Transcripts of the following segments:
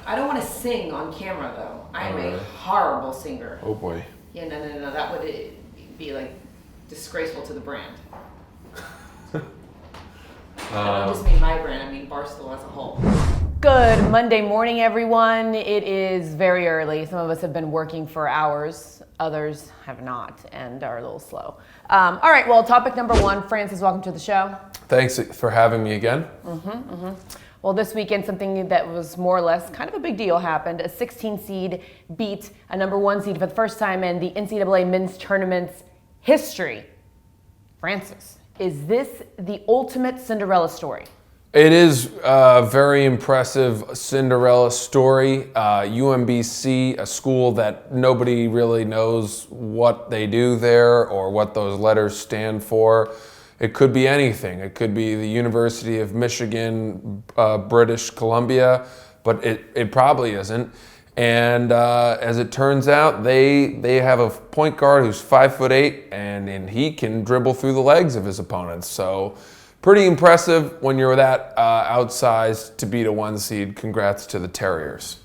I don't want to sing on camera, though. I am a horrible singer. Oh, boy. Yeah, no. That would be, like, disgraceful to the brand. I don't just mean my brand, I mean Barstool as a whole. Good Monday morning, everyone. It is very early. Some of us have been working for hours. Others have not and are a little slow. All right, well, topic number one. Francis, welcome to the show. Thanks for having me again. Well, this weekend, something that was more or less kind of a big deal happened. A 16 seed beat a number 1 seed for the first time in the NCAA men's tournament's history. Francis, is this the ultimate Cinderella story? It is a very impressive Cinderella story. UMBC, a school that nobody really knows what they do there or what those letters stand for. It could be anything. It could be the University of Michigan, British Columbia, but it probably isn't. And as it turns out, they have a point guard who's 5'8", and he can dribble through the legs of his opponents. So pretty impressive when you're that outsized to beat a 1 seed. Congrats to the Terriers.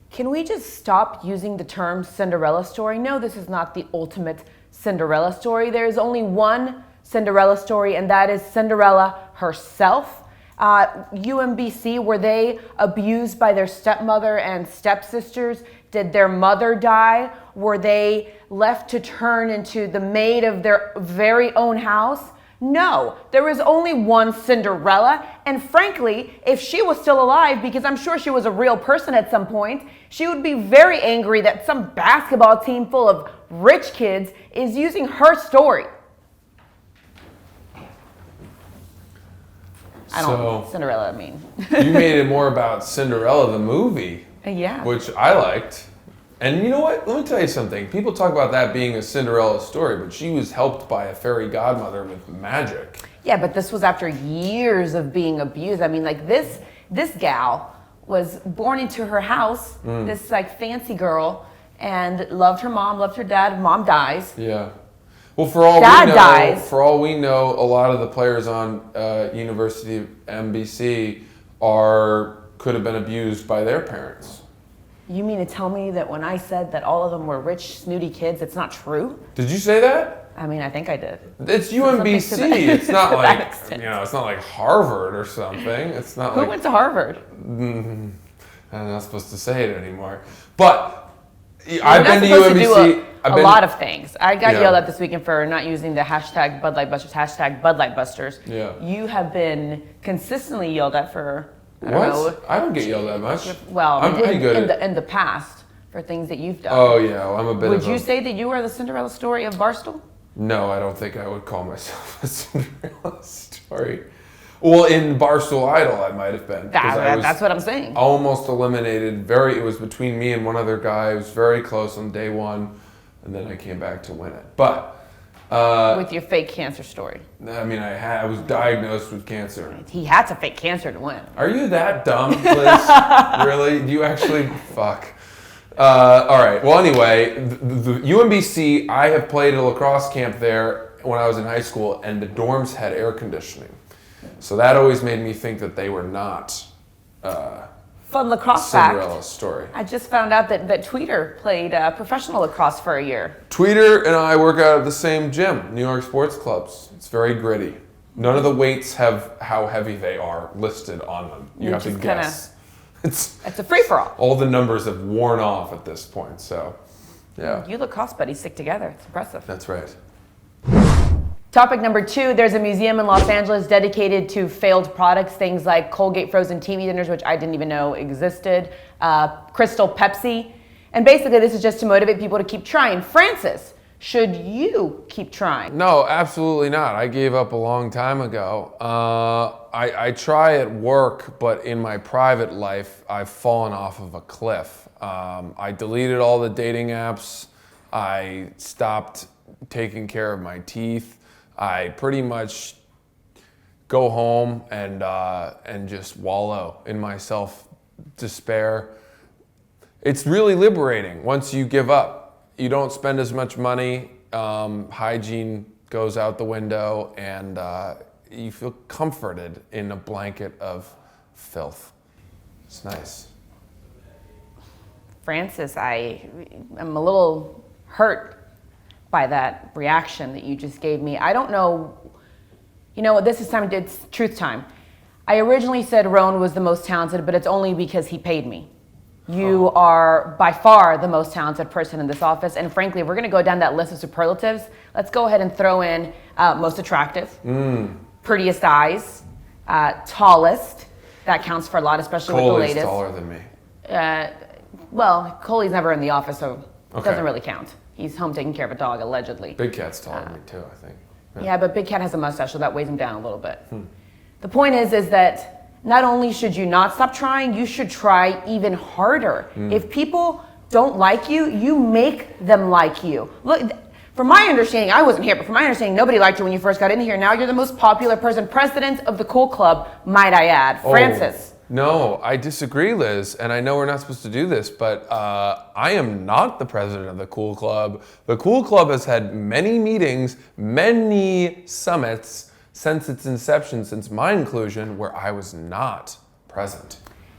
Can we just stop using the term Cinderella story? No, this is not the ultimate Cinderella story. There's only one Cinderella story, and that is Cinderella herself. UMBC, were they abused by their stepmother and stepsisters? Did their mother die? Were they left to turn into the maid of their very own house? No, there was only one Cinderella, and frankly, if she was still alive, because I'm sure she was a real person at some point, she would be very angry that some basketball team full of rich kids is using her story. I don't know Cinderella, I mean. You made it more about Cinderella, the movie. Yeah. Which I liked. And you know what? Let me tell you something. People talk about that being a Cinderella story, but she was helped by a fairy godmother with magic. Yeah, but this was after years of being abused. I mean, like this gal was born into her house, this like fancy girl, and loved her mom, loved her dad. Mom dies. Yeah. Well, for all we know, a lot of the players on University of MBC could have been abused by their parents. You mean to tell me that when I said that all of them were rich, snooty kids, it's not true? Did you say that? I mean, I think I did. It's UMBC. It's not like it's not like Harvard or something. It's not. Who went to Harvard? I'm not supposed to say it anymore. But I've been to UMBC. A lot of things. I got yelled at this weekend for not using the hashtag Bud Light Busters, hashtag Bud Light Busters. Yeah. You have been consistently yelled at for, I don't get yelled at much. Well, I'm pretty good in the past for things that you've done. Oh yeah, well, I'm a bit Would you say that you are the Cinderella story of Barstool? No, I don't think I would call myself a Cinderella story. Well, in Barstool Idol, I might have been. That's what I'm saying. Almost eliminated. It was between me and one other guy. It was very close on day one. And then I came back to win it. But with your fake cancer story. I mean, I was diagnosed with cancer. He had to fake cancer to win. Are you that dumb, Liz? Really? Do you actually? Fuck. All right. Well, anyway, the UMBC, I have played a lacrosse camp there when I was in high school, and the dorms had air conditioning. So that always made me think that they were not Fun lacrosse Cinderella fact. story. I just found out that Tweeter played professional lacrosse for a year. Tweeter and I work out at the same gym, New York Sports Clubs. It's very gritty. None of the weights have how heavy they are listed on them. You have to guess. It's a free-for-all. All the numbers have worn off at this point, so yeah. You lacrosse buddies stick together. It's impressive. That's right. Topic number 2, there's a museum in Los Angeles dedicated to failed products, things like Colgate frozen TV dinners, which I didn't even know existed, Crystal Pepsi. And basically this is just to motivate people to keep trying. Francis, should you keep trying? No, absolutely not. I gave up a long time ago. I try at work, but in my private life, I've fallen off of a cliff. I deleted all the dating apps. I stopped taking care of my teeth. I pretty much go home and just wallow in my self-despair. It's really liberating once you give up. You don't spend as much money, hygiene goes out the window, and you feel comforted in a blanket of filth. It's nice. Francis, I am a little hurt by that reaction that you just gave me. I don't know, this is time, it's truth time. I originally said Roan was the most talented, but it's only because he paid me. You are by far the most talented person in this office. And frankly, if we're going to go down that list of superlatives, let's go ahead and throw in most attractive, prettiest eyes, tallest. That counts for a lot, especially with the latest. Coley's taller than me. Well, Coley's never in the office, so it Okay. doesn't really count. He's home taking care of a dog, allegedly. Big Cat's taller than me too, I think. Yeah, but Big Cat has a mustache, so that weighs him down a little bit. The point is that not only should you not stop trying, you should try even harder. If people don't like you, you make them like you. Look, from my understanding, I wasn't here, but from my understanding, nobody liked you when you first got in here. Now you're the most popular person, president of the Cool Club, might I add. Francis. No, I disagree, Liz, and I know we're not supposed to do this, but I am not the president of the Cool Club. The Cool Club has had many meetings, many summits since its inception, since my inclusion, where I was not present.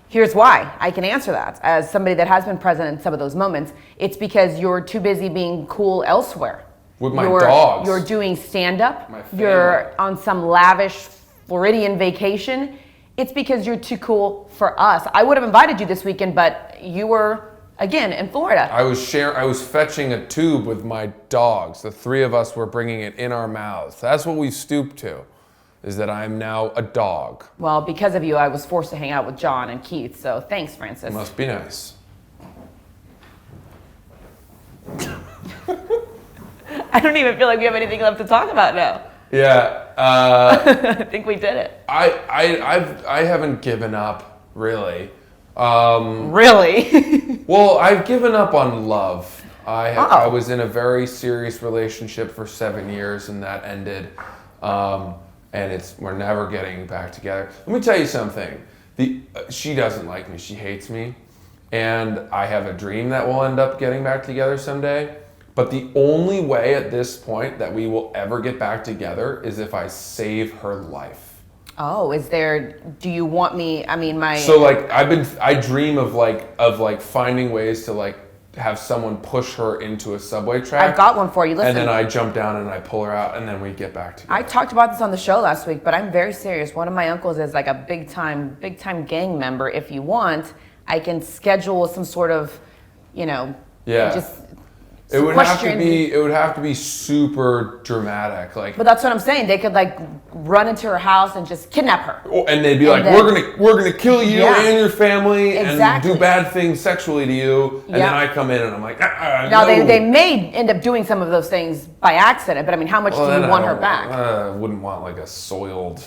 Here's why. I can answer that. As somebody that has been present in some of those moments, it's because you're too busy being cool elsewhere. With my dogs. You're doing stand-up. My family. You're on some lavish Floridian vacation. It's because you're too cool for us. I would have invited you this weekend, but you were, again, in Florida. I was fetching a tube with my dogs. The three of us were bringing it in our mouths. That's what we stooped to, is that I'm now a dog. Well, because of you, I was forced to hang out with John and Keith, so thanks, Francis. It must be nice. I don't even feel like we have anything left to talk about now. Yeah. I think we did it. I haven't given up, really. Really? Well, I've given up on love. I was in a very serious relationship for 7 years, and that ended. And we're never getting back together. Let me tell you something. She doesn't like me. She hates me. And I have a dream that we'll end up getting back together someday. But the only way at this point that we will ever get back together is if I save her life. Oh, do you want me, So like I dream of finding ways to have someone push her into a subway track. I've got one for you, listen. And then I jump down and I pull her out and then we get back together. I talked about this on the show last week, but I'm very serious. One of my uncles is like a big time gang member. If you want, I can schedule some sort of, just It would have to be super dramatic, But that's what I'm saying. They could run into her house and just kidnap her. And they'd be we're gonna kill you and your family and do bad things sexually to you. And then I come in and I'm like, Now no. they may end up doing some of those things by accident, but how much do you want her back? I wouldn't want a soiled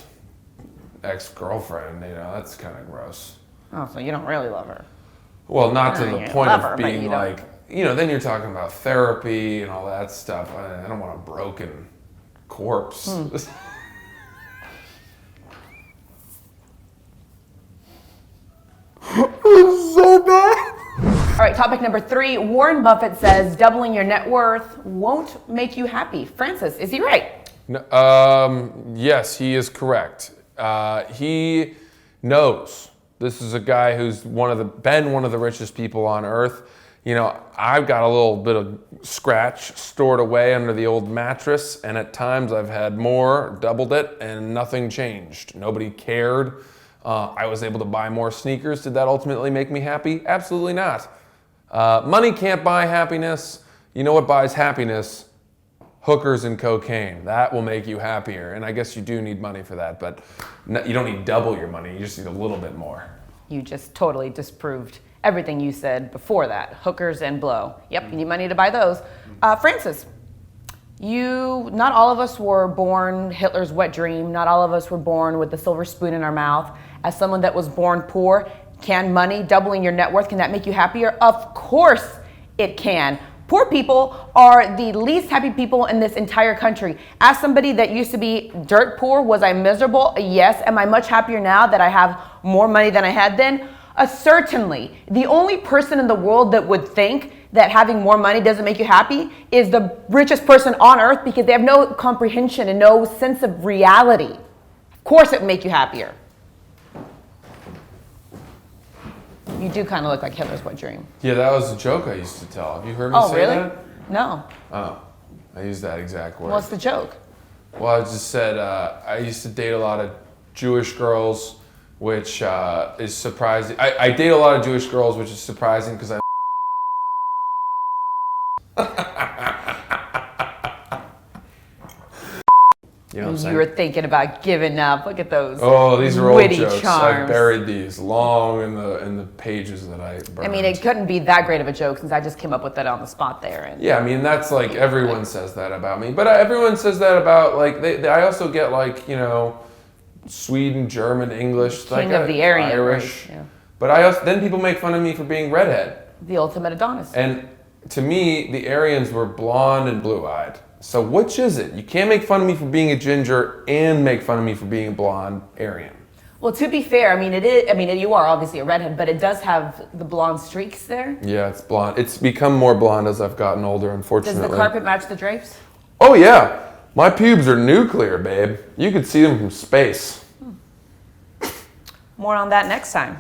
ex-girlfriend. That's kind of gross. Oh, so you don't really love her? Well, not to the point of being then you're talking about therapy and all that stuff. I don't want a broken corpse. So bad. All right, topic number 3. Warren Buffett says doubling your net worth won't make you happy. Francis, is he right? No, yes, he is correct. He knows. This is a guy who's been one of the richest people on earth. I've got a little bit of scratch stored away under the old mattress, and at times I've had more, doubled it, and nothing changed. Nobody cared. I was able to buy more sneakers. Did that ultimately make me happy? Absolutely not. Money can't buy happiness. You know what buys happiness? Hookers and cocaine. That will make you happier. And I guess you do need money for that, but you don't need double your money. You just need a little bit more. You just totally disproved everything you said before that. Hookers and blow. Yep, you need money to buy those. Francis, not all of us were born Hitler's wet dream. Not all of us were born with the silver spoon in our mouth. As someone that was born poor, can money, doubling your net worth, can that make you happier? Of course it can. Poor people are the least happy people in this entire country. As somebody that used to be dirt poor, was I miserable? Yes. Am I much happier now that I have more money than I had then? Certainly. The only person in the world that would think that having more money doesn't make you happy is the richest person on earth, because they have no comprehension and no sense of reality. Of course it would make you happier. You do kind of look like Hitler's wet dream. Yeah, that was a joke I used to tell. Have you heard me Oh, say really? that? No. Oh, I used that exact word. What's the joke? Well, I just said I used to date a lot of Jewish girls, which is surprising. I date a lot of Jewish girls, which is surprising because I. You know what I'm saying? You were thinking about giving up. Look at those. Oh, these are old witty jokes. I charms. buried these long in the pages that I burned. I mean, it couldn't be that great of a joke since I just came up with that on the spot there. And Yeah, I mean that's like everyone says that about me, but everyone says that about like I also get like Sweden, German, English, King like of the Aryan Irish. race, yeah. But I also then people make fun of me for being redhead, The ultimate Adonis. and to me the Aryans were blonde and blue-eyed. So which is it? You can't make fun of me for being a ginger and make fun of me for being a blonde Aryan. Well, to be fair, I mean, it is. I mean, you are obviously a redhead, but it does have the blonde streaks there. Yeah, it's blonde. It's become more blonde as I've gotten older, unfortunately. Does the carpet match the drapes? Oh yeah, my pubes are nuclear, babe. You could see them from space. More on that next time.